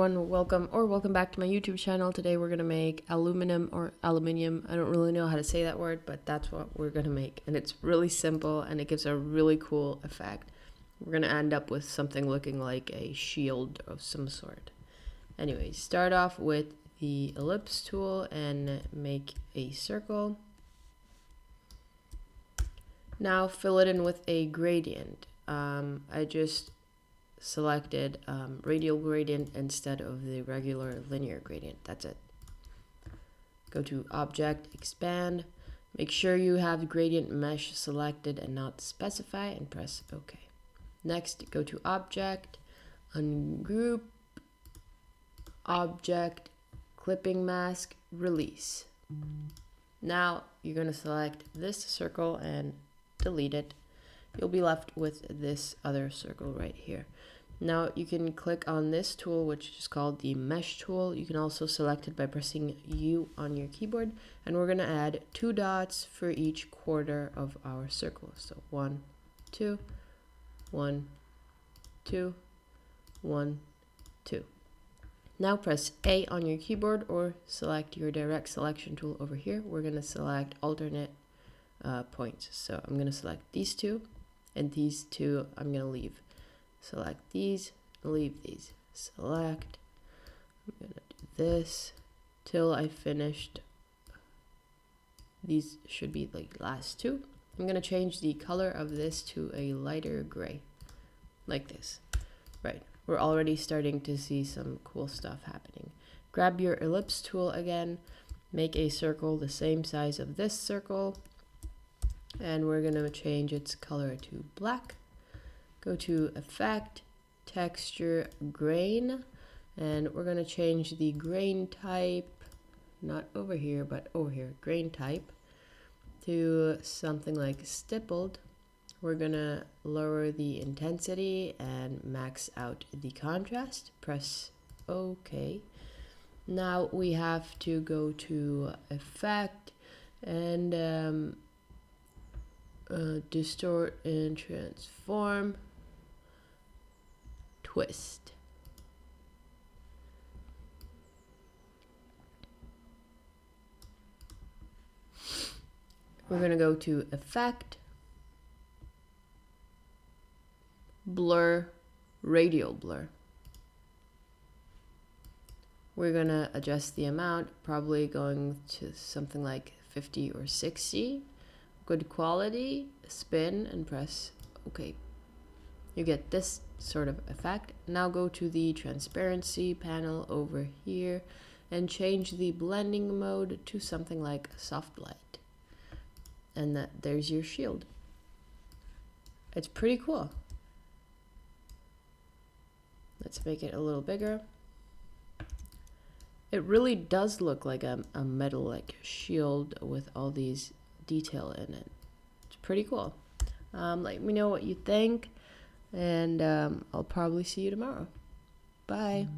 Welcome back to my YouTube channel. Today we're gonna make aluminium. I don't really know how to say that word, but that's what we're gonna make, and it's really simple and it gives a really cool effect. We're gonna end up with something looking like a shield of some sort. Anyway, start off with the ellipse tool and make a circle. Now fill it in with a gradient. I just selected radial gradient instead of the regular linear gradient. That's it. Go to Object, Expand. Make sure you have Gradient Mesh selected and not Specify, and press OK. Next, go to Object, Ungroup, Object, Clipping Mask, Release. Now you're going to select this circle and delete it. You'll be left with this other circle right here. Now you can click on this tool, which is called the Mesh tool. You can also select it by pressing U on your keyboard, and we're going to add 2 dots for each quarter of our circle. So 1, 2, 1, 2, 1, 2. Now press A on your keyboard or select your direct selection tool over here. We're going to select alternate points. So I'm going to select these two, and these two I'm going to leave. Select these, leave these. Select. I'm going to do this till I finished. These should be like last two. I'm going to change the color of this to a lighter gray, like this. Right, we're already starting to see some cool stuff happening. Grab your ellipse tool again, make a circle the same size of this circle, and we're going to change its color to black. Go to Effect, Texture, Grain, and we're going to change the grain type, not over here, but over here, grain type, to something like stippled. We're going to lower the intensity and max out the contrast. Press OK. Now we have to go to Effect and Distort and Transform. Twist. We're going to go to Effect, Blur, Radial Blur. We're going to adjust the amount, probably going to something like 50 or 60. Good quality, spin, and press OK. You get this sort of effect. Now go to the transparency panel over here and change the blending mode to something like soft light. And there's your shield. It's pretty cool. Let's make it a little bigger. It really does look like a metal-like shield with all these detail in it. It's pretty cool. Let me know what you think, and I'll probably see you tomorrow. Bye.